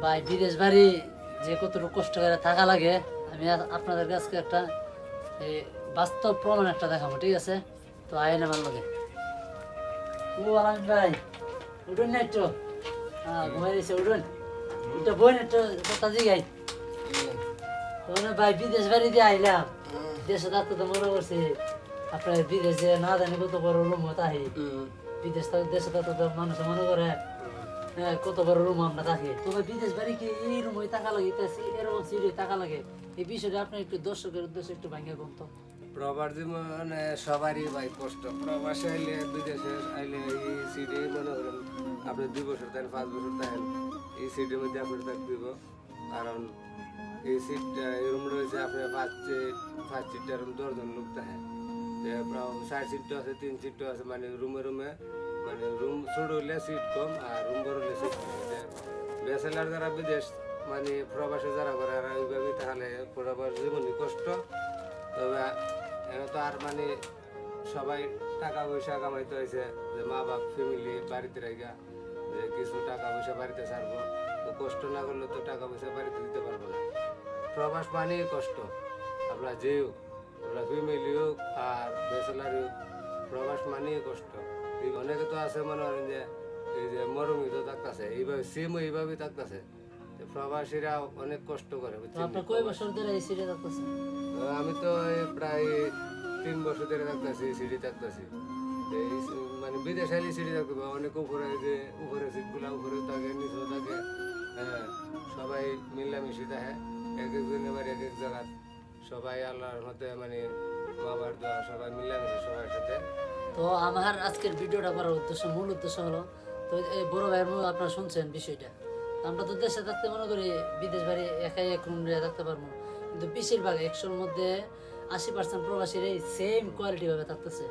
ভাই বিদেশ বাড়ি যে কতটুকু কষ্ট করে থাকা লাগে আমি আপনাদের কাছে একটা এই বাস্তব প্রমাণ একটা দেখাবো, ঠিক আছে? তো আইন আমার লগে ও আলামিন ভাই, উঠুন না একটু। হ্যাঁ, ঘুমাই দিয়েছে, উঠুন। একটু বই না, একটু কথা জিগাই। তোমরা ভাই বিদেশ বাড়ি দিয়ে আইলাম, দেশে থাকতে তো মনে করছি আপনার বিদেশে না জানি কত বড় রুম তাহি, বিদেশ দেশে থাকতে তো মানুষ মনে করে হ্যাঁ কত বড় রুম আমরা থাকি। তবে বিদেশ বাড়ি কি এই রুম হয়ে টাকা লাগে, এরকম সিঁড়ি টাকা লাগে, এই বিষয়টা আপনি একটু দর্শকের উদ্দেশ্যে একটু ভাঙিয়ে বলুন তো। প্রবাস জীবনে সবারই ভাই কষ্ট। প্রবাসে আইলে বিদেশে আইলে এই সিটে মনে করেন আপনি 2 বছর থাকেন 5 বছর থাকেন, এই সিটের মধ্যে আপনার থাকতে দিব। কারণ এই সিটটা এরকম রয়েছে আপনার 5 সিটটার 10 জন লোক থাকে। 4 সিটটা আছে, 3 সিটটা আছে, মানে রুমে মানে রুম ছোট হইলে সিট কম আর রুম বড় হইলে সিট কম। ব্যাচেলার যারা বিদেশ মানে প্রবাসে যারা করে আর ওইভাবেই তাহলে প্রবাস জীবনই কষ্ট। তবে এরা তো আর মানে সবাই টাকা পয়সা কামাইতে হয়েছে, যে মা বাপ ফ্যামিলি বাড়িতে রাখা, যে কিছু টাকা পয়সা বাড়িতে ছাড়বো, তো কষ্ট না করলে তো টাকা পয়সা বাড়িতে দিতে পারবো না। প্রবাস মানেই কষ্ট, আমরা যে হোক, আমরা ফ্যামিলি হোক আর ব্যাচেলার হোক, প্রবাস মানেই কষ্ট। এই অনেকে তো আছে মনে করেন যে এই যে মরমিত থাকতেছে, এইভাবে সেম এইভাবেই থাকতেছে। প্রবাসীরা অনেক কষ্ট করে, তো বুঝছেন? আপনার কয় বছর ধরে এই সিঁড়ি থাকতেছেন? আমি তো এই প্রায় 3 বছর ধরে থাকতেছি, সিঁড়ি থাকতেছি। মানে বিদেশ আইলে সিঁড়ি থাকবে অনেক উপরে, যে উপরে সিটগুলা উপরে থাকে, নিচেও থাকে। হ্যাঁ, সবাই মিলামিশি থাকে, এক একজনের বাড়ি এক এক জায়গা। সবাই আল্লাহর মতে মানে বাবার দোয়া, সবাই মিলামিশি সবার সাথে। তো আমার আজকের ভিডিওটা করার উদ্দেশ্য, মূল উদ্দেশ্য হলো, তো এই বড় ভাইয়ের মুখ আপনারা শুনছেন বিষয়টা। তো আমরা তো দেশে থাকতে মনে করি বিদেশ বাড়ি একাই এক রুম নিয়ে থাকতে পারবো, কিন্তু বেশিরভাগ 100-র মধ্যে 80% প্রবাসীর এই সেম কোয়ালিটি ভাবে থাকতেছে।